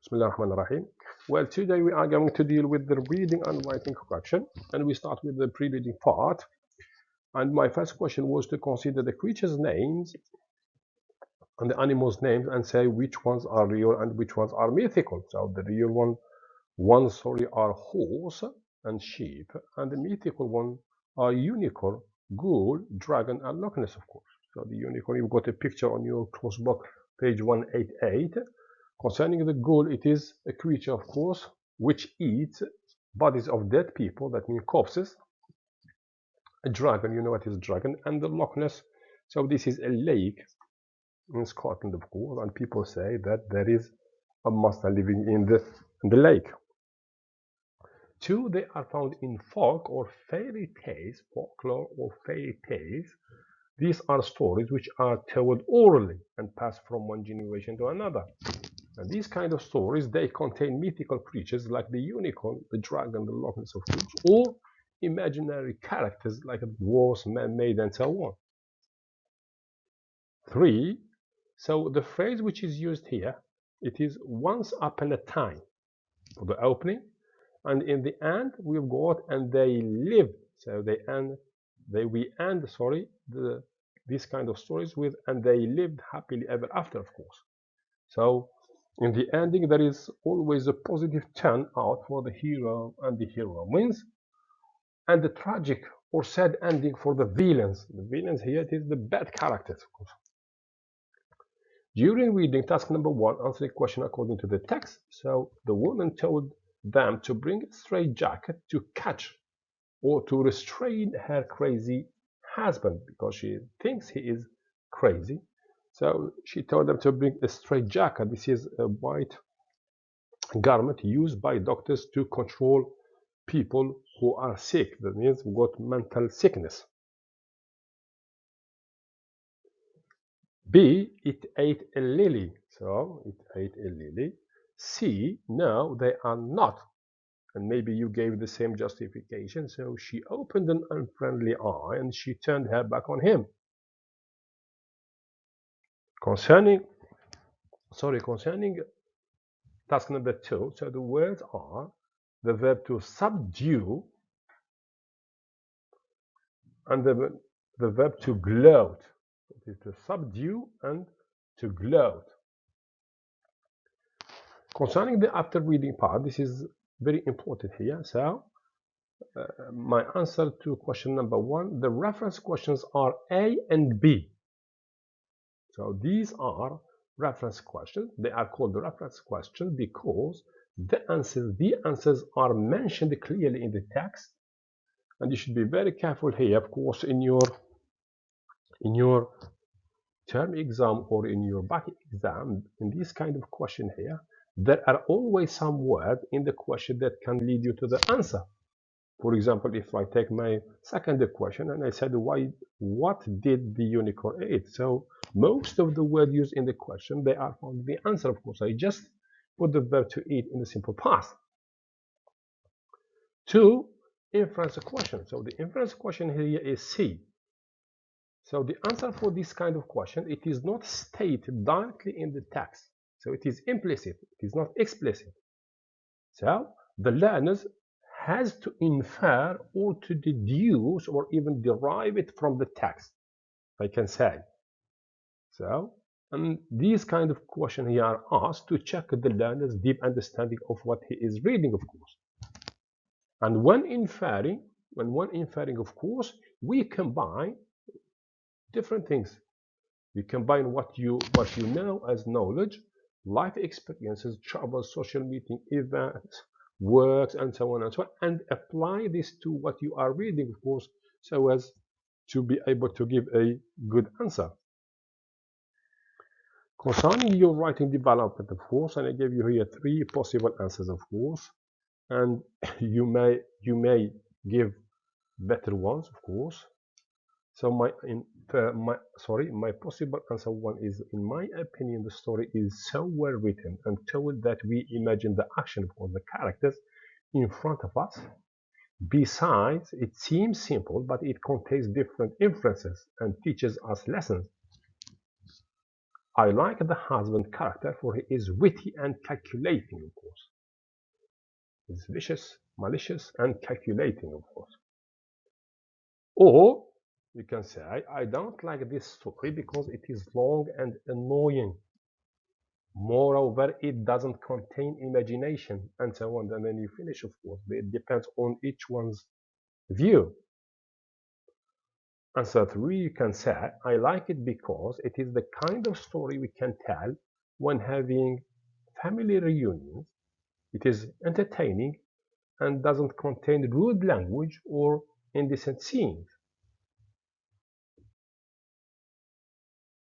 Bismillah ar-Rahman ar-Rahim. Well, today we are going to deal with the reading and writing correction, and we start with the pre-reading part. And my first question was to consider the creatures' names and the animals' names and say which ones are real and which ones are mythical. So the real ones are horse and sheep, and the mythical one are unicorn, ghoul, dragon, and Loch Ness, of course. So the unicorn, you've got a picture on your close book, page 188. Concerning the ghoul, it is a creature, of course, which eats bodies of dead people, that means corpses. A dragon, you know what is a dragon, and the Loch Ness. So this is a lake in Scotland, of course, and people say that there is a monster living in the lake. Two, they are found in folk or fairy tales, folklore or fairy tales. These are stories which are told orally and passed from one generation to another. And these kind of stories, they contain mythical creatures like the unicorn, the dragon, the Loch Ness, of course, or imaginary characters like dwarves, man-made, and so on. Three, so the phrase which is used here, it is once upon a time for the opening, and in the end we've got and they lived. So we end these kind of stories with and they lived happily ever after, of course. So in the ending, there is always a positive turn out for the hero and the heroines, and the tragic or sad ending for the villains. The villains here, it is the bad characters, of course. During reading, task number 1, answer the question according to the text. So the woman told them to bring a straitjacket to catch or to restrain her crazy husband because she thinks he is crazy. So she told them to bring a straitjacket. This is a white garment used by doctors to control people who are sick. That means we've got mental sickness. B, it ate a lily. So it ate a lily. C, no, they are not. And maybe you gave the same justification. So she opened an unfriendly eye and she turned her back on him. Concerning task number 2, so the words are the verb to subdue and the verb to gloat. It is to subdue and to gloat. Concerning the after reading part, this is very important here. So my answer to question number 1, the reference questions are A and B. So these are reference questions. They are called reference questions because the answers are mentioned clearly in the text, and you should be very careful here, of course, in your term exam or in your back exam. In this kind of question here, there are always some words in the question that can lead you to the answer. For example, if I take my second question and I said, what did the unicorn eat? So most of the words used in the question, they are found in the answer, of course. I just put the verb to eat in the simple past. 2, inference question. So the inference question here is C. So the answer for this kind of question, it is not stated directly in the text. So it is implicit, it is not explicit. So the learners has to infer or to deduce or even derive it from the text, I can say. So, and these kind of questions here are asked to check the learner's deep understanding of what he is reading, of course. And when inferring, of course, we combine different things. We combine what you know as knowledge, life experiences, travel, social meeting, events, works, and so on and so on, and apply this to what you are reading, of course, so as to be able to give a good answer. Concerning your writing development, of course, and I gave you here 3 possible answers, of course, and you may give better ones, of course. So my possible answer 1 is, in my opinion, the story is so well written and told that we imagine the action of the characters in front of us. Besides, it seems simple, but it contains different inferences and teaches us lessons. I like the husband character for he is witty and calculating, of course. He's vicious, malicious, and calculating, of course. Or you can say, I don't like this story because it is long and annoying. Moreover, it doesn't contain imagination, and so on. And then you finish, of course. It depends on each one's view. Answer 3, you can say, I like it because it is the kind of story we can tell when having family reunions. It is entertaining and doesn't contain rude language or indecent scenes.